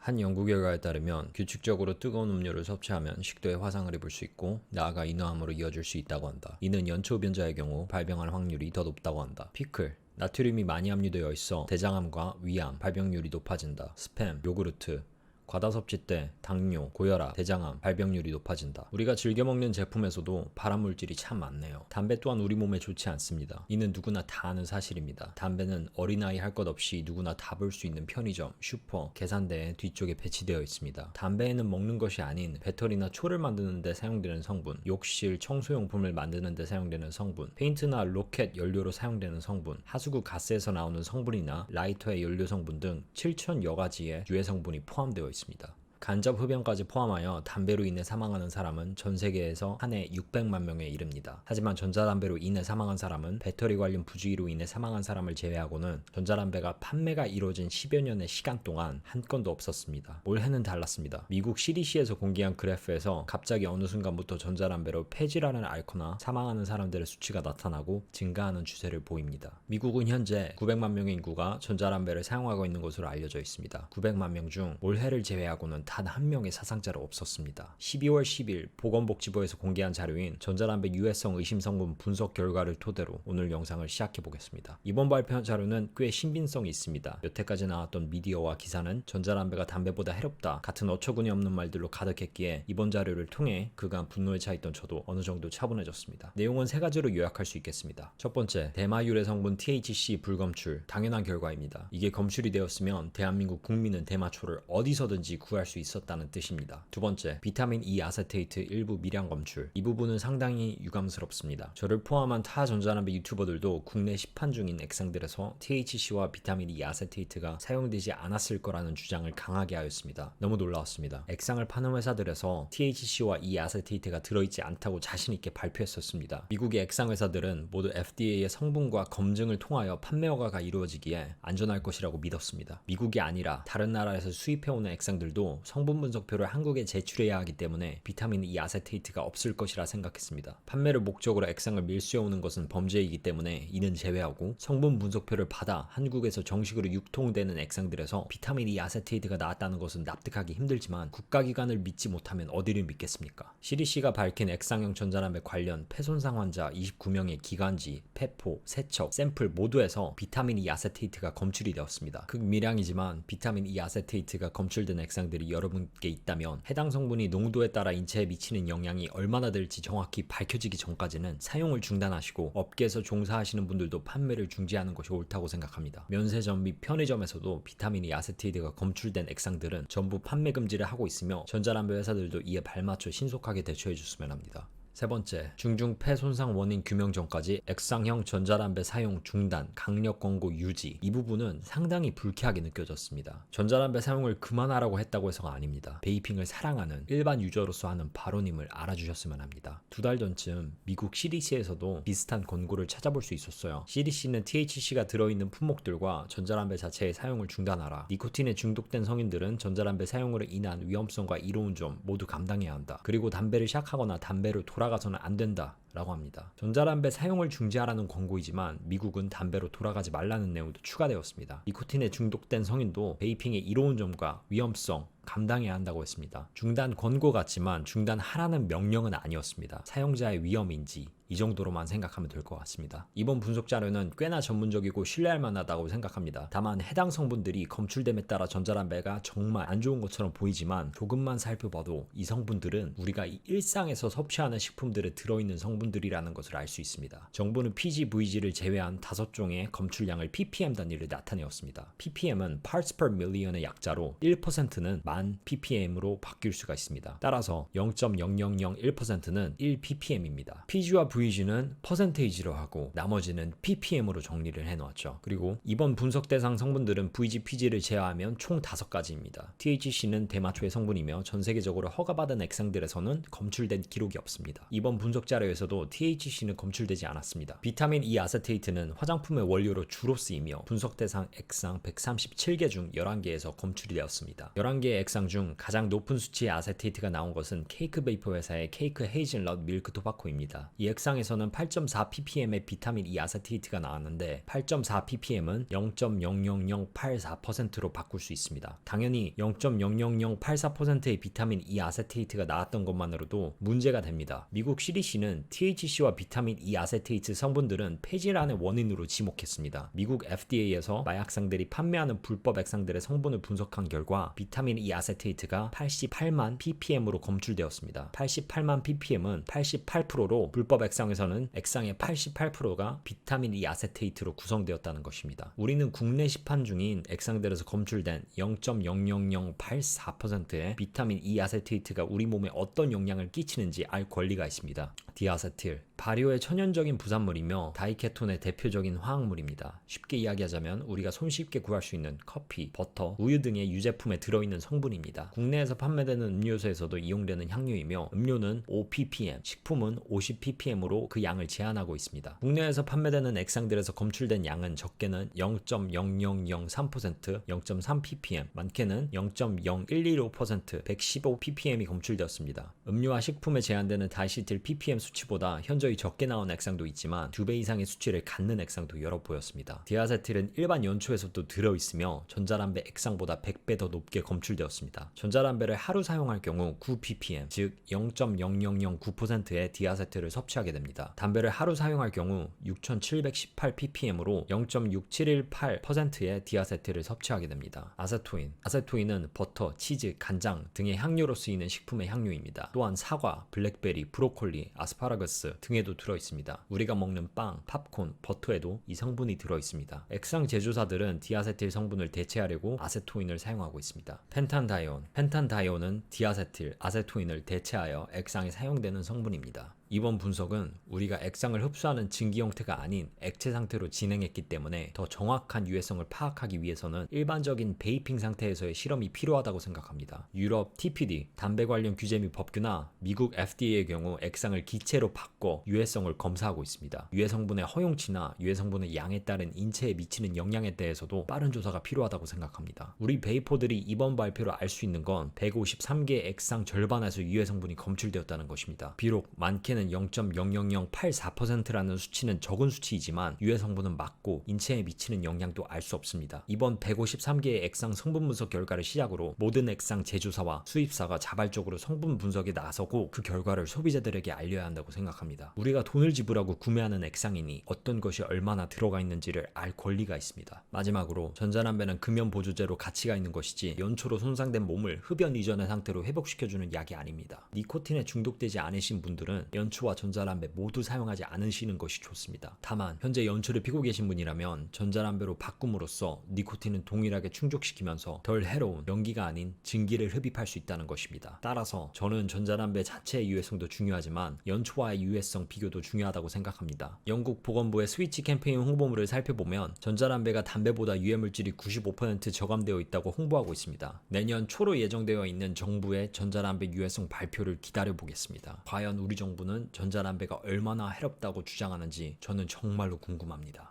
한 연구 결과에 따르면 규칙적으로 뜨거운 음료를 섭취하면 식도에 화상을 입을 수 있고 나아가 인후암으로 이어질 수 있다고 한다. 이는 연초흡연자의 경우 발병할 확률이 더 높다고 한다. 피클 나트륨이 많이 함유되어 있어 대장암과 위암, 발병률이 높아진다. 스팸, 요구르트 과다 섭취 때 당뇨, 고혈압, 대장암, 발병률이 높아진다. 우리가 즐겨 먹는 제품에서도 발암물질이 참 많네요. 담배 또한 우리 몸에 좋지 않습니다. 이는 누구나 다 아는 사실입니다. 담배는 어린아이 할 것 없이 누구나 다 볼 수 있는 편의점, 슈퍼, 계산대 뒤쪽에 배치되어 있습니다. 담배에는 먹는 것이 아닌 배터리나 초를 만드는 데 사용되는 성분, 욕실, 청소용품을 만드는 데 사용되는 성분, 페인트나 로켓 연료로 사용되는 성분, 하수구 가스에서 나오는 성분이나 라이터의 연료 성분 등 7,000여 가지의 유해 성분이 포함되어 있습니다. 간접 흡연까지 포함하여 담배로 인해 사망하는 사람은 전 세계에서 한 해 600만 명에 이릅니다. 하지만 전자담배로 인해 사망한 사람은 배터리 관련 부주의로 인해 사망한 사람을 제외하고는 전자담배가 판매가 이루어진 10여 년의 시간 동안 한 건도 없었습니다. 올해는 달랐습니다. 미국 CDC에서 공개한 그래프에서 갑자기 어느 순간부터 전자담배로 폐질환을 앓거나 사망하는 사람들의 수치가 나타나고 증가하는 추세를 보입니다. 미국은 현재 900만 명의 인구가 전자담배를 사용하고 있는 것으로 알려져 있습니다. 900만 명 중 올해를 제외하고는 단 한 명의 사상자가 없었습니다. 12월 10일 보건복지부에서 공개한 자료인 전자담배 유해성 의심 성분 분석 결과를 토대로 오늘 영상을 시작해 보겠습니다. 이번 발표한 자료는 꽤 신빙성이 있습니다. 여태까지 나왔던 미디어와 기사는 전자담배가 담배보다 해롭다 같은 어처구니 없는 말들로 가득했기에 이번 자료를 통해 그간 분노에 차 있던 저도 어느 정도 차분해졌습니다. 내용은 세 가지로 요약할 수 있겠습니다. 첫 번째, 대마 유래 성분 THC 불검출, 당연한 결과입니다. 이게 검출이 되었으면 대한민국 국민은 대마초를 어디서든지 구할 수 있었다는 뜻입니다. 두 번째, 비타민 E 아세테이트 일부 미량 검출. 이 부분은 상당히 유감스럽습니다. 저를 포함한 타 전자담배 유튜버들도 국내 시판 중인 액상들에서 THC와 비타민 E 아세테이트가 사용되지 않았을 거라는 주장을 강하게 하였습니다. 너무 놀라웠습니다. 액상을 파는 회사들에서 THC와 E 아세테이트가 들어있지 않다고 자신있게 발표했었습니다. 미국의 액상 회사들은 모두 FDA의 성분과 검증을 통하여 판매 허가가 이루어지기에 안전할 것이라고 믿었습니다. 미국이 아니라 다른 나라에서 수입해오는 액상들도 성분 분석표를 한국에 제출해야 하기 때문에 비타민 E 아세테이트가 없을 것이라 생각했습니다. 판매를 목적으로 액상을 밀수해오는 것은 범죄이기 때문에 이는 제외하고 성분 분석표를 받아 한국에서 정식으로 유통되는 액상들에서 비타민 E 아세테이트가 나왔다는 것은 납득하기 힘들지만 국가기관을 믿지 못하면 어디를 믿겠습니까? CDC가 밝힌 액상형 전자담배 관련 폐손상 환자 29명의 기관지, 폐포, 세척, 샘플 모두에서 비타민 E 아세테이트가 검출이 되었습니다. 극미량이지만 비타민 E 아세테이트가 검출된 액상들이 여러분께 있다면 해당 성분이 농도에 따라 인체에 미치는 영향이 얼마나 될지 정확히 밝혀지기 전까지는 사용을 중단하시고 업계에서 종사하시는 분들도 판매를 중지하는 것이 옳다고 생각합니다. 면세점 및 편의점에서도 비타민 E 아세테이트가 검출된 액상들은 전부 판매 금지를 하고 있으며 전자담배 회사들도 이에 발맞춰 신속하게 대처해 줬으면 합니다. 세 번째, 중증 폐 손상 원인 규명 전까지 액상형 전자담배 사용 중단, 강력 권고 유지. 이 부분은 상당히 불쾌하게 느껴졌습니다. 전자담배 사용을 그만하라고 했다고 해서가 아닙니다. 베이핑을 사랑하는 일반 유저로서 하는 발언임을 알아주셨으면 합니다. 2달 전쯤 미국 CDC에서도 비슷한 권고를 찾아볼 수 있었어요. CDC는 THC가 들어있는 품목들과 전자담배 자체의 사용을 중단하라. 니코틴에 중독된 성인들은 전자담배 사용으로 인한 위험성과 이로운 점 모두 감당해야 한다. 그리고 담배를 시작하거나 담배로 돌아가서는 안 된다 라고 합니다. 전자담배 사용을 중지하라는 권고이지만 미국은 담배로 돌아가지 말라는 내용도 추가되었습니다. 니코틴에 중독된 성인도 베이핑의 이로운 점과 위험성 감당해야 한다고 했습니다. 중단 권고 같지만 중단하라는 명령은 아니었습니다. 사용자의 위험인지 이 정도로만 생각하면 될 것 같습니다. 이번 분석 자료는 꽤나 전문적이고 신뢰할 만하다고 생각합니다. 다만 해당 성분들이 검출됨에 따라 전자담배가 정말 안 좋은 것처럼 보이지만 조금만 살펴봐도 이 성분들은 우리가 일상에서 섭취하는 식품들에 들어있는 성분들이라는 것을 알 수 있습니다. 정부는 PGVG를 제외한 5종의 검출량을 ppm 단위로 나타내었습니다. ppm은 parts per million의 약자로 1%는 1000 ppm으로 바뀔 수가 있습니다. 따라서 0.0001%는 1ppm입니다. PG와 VG는 퍼센테이지로 하고 나머지는 ppm으로 정리를 해놓았죠. 그리고 이번 분석 대상 성분들은 VG, PG를 제외하면 총 5가지입니다. THC는 대마초의 성분이며 전 세계적으로 허가받은 액상들에서는 검출된 기록이 없습니다. 이번 분석 자료에서도 THC는 검출되지 않았습니다. 비타민 E 아세테이트는 화장품의 원료로 주로 쓰이며 분석 대상 액상 137개 중 11개에서 검출이 되었습니다. 11개의 액상 중 가장 높은 수치의 아세테이트가 나온 것은 케이크 베이퍼 회사의 케이크 헤이즐넛 밀크 토바코입니다. 이 액상 액상에서는 8.4 ppm의 비타민 E 아세테이트가 나왔는데 8.4 ppm은 0.00084%로 바꿀 수 있습니다. 당연히 0.00084%의 비타민 E 아세테이트가 나왔던 것만으로도 문제가 됩니다. 미국 CDC는 THC와 비타민 E 아세테이트 성분들은 폐질환의 원인으로 지목했습니다. 미국 FDA에서 마약상들이 판매하는 불법 액상들의 성분을 분석한 결과 비타민 E 아세테이트가 88만 ppm으로 검출되었습니다. 88만 ppm은 88%로 불법 액상에서는 액상의 88%가 비타민 E 아세테이트로 구성되었다는 것입니다. 우리는 국내 시판 중인 액상들에서 검출된 0.00084%의 비타민 E 아세테이트가 우리 몸에 어떤 영향을 끼치는지 알 권리가 있습니다. 디아세틸, 발효의 천연적인 부산물이며 다이케톤의 대표적인 화학물입니다. 쉽게 이야기하자면 우리가 손쉽게 구할 수 있는 커피, 버터, 우유 등의 유제품에 들어있는 성분입니다. 국내에서 판매되는 음료수에서도 이용되는 향료이며 음료는 5ppm, 식품은 50ppm으로 그 양을 제한하고 있습니다. 국내에서 판매되는 액상들에서 검출된 양은 적게는 0.0003%, 0.3ppm, 많게는 0.0115%, 115ppm이 검출되었습니다. 음료와 식품에 제한되는 다시틸 ppm 수치보다 현저히 적게 나온 액상도 있지만 2배 이상의 수치를 갖는 액상도 여러 보였습니다. 디아세틸은 일반 연초에서도 들어있으며 전자담배 액상보다 100배 더 높게 검출되었습니다. 전자담배를 하루 사용할 경우 9ppm, 즉 0.0009%의 디아세틸을 섭취하게 됩니다. 담배를 하루 사용할 경우 6718ppm으로 0.6718%의 디아세틸을 섭취하게 됩니다. 아세토인은 버터, 치즈, 간장 등의 향료로 쓰이는 식품의 향료입니다. 또한 사과, 블랙베리, 브로콜리, 아스파라거스 등에도 들어있습니다. 우리가 먹는 빵, 팝콘, 버터에도 이 성분이 들어있습니다. 액상 제조사들은 디아세틸 성분을 대체하려고 아세토인을 사용하고 있습니다. 펜탄다이온은 디아세틸, 아세토인을 대체하여 액상에 사용되는 성분입니다. 이번 분석은 우리가 액상을 흡수하는 증기 형태가 아닌 액체 상태로 진행했기 때문에 더 정확한 유해성을 파악하기 위해서는 일반적인 베이핑 상태에서의 실험이 필요하다고 생각합니다. 유럽 TPD, 담배 관련 규제 및 법규나 미국 FDA의 경우 액상을 기체로 바꿔 유해성을 검사하고 있습니다. 유해 성분의 허용치나 유해 성분의 양에 따른 인체에 미치는 영향에 대해서도 빠른 조사가 필요하다고 생각합니다. 우리 베이퍼들이 이번 발표로 알 수 있는 건 153개의 액상 절반에서 유해 성분이 검출되었다는 것입니다. 비록 많게는 0.00084%라는 수치는 적은 수치이지만 유해 성분은 맞고 인체에 미치는 영향도 알 수 없습니다. 이번 153개의 액상 성분 분석 결과를 시작으로 모든 액상 제조사와 수입사가 자발적으로 성분 분석에 나서고 그 결과를 소비자들에게 알려야 한다고 생각합니다. 우리가 돈을 지불하고 구매하는 액상이니 어떤 것이 얼마나 들어가 있는지를 알 권리가 있습니다. 마지막으로 전자담배는 금연 보조제로 가치가 있는 것이지 연초로 손상된 몸을 흡연 이전의 상태로 회복시켜주는 약이 아닙니다. 니코틴에 중독되지 않으신 분들은 연초와 전자담배 모두 사용하지 않으시는 것이 좋습니다. 다만 현재 연초를 피고 계신 분이라면 전자담배로 바꿈으로써 니코틴은 동일하게 충족시키면서 덜 해로운 연기가 아닌 증기를 흡입할 수 있다는 것입니다. 따라서 저는 전자담배 자체의 유해성도 중요하지만 연초와의 유해성 비교도 중요하다고 생각합니다. 영국 보건부의 스위치 캠페인 홍보물을 살펴보면 전자담배가 담배보다 유해물질이 95% 저감되어 있다고 홍보하고 있습니다. 내년 초로 예정되어 있는 정부의 전자담배 유해성 발표를 기다려보겠습니다. 과연 우리 정부는 전자담배가 얼마나 해롭다고 주장하는지 저는 정말로 궁금합니다.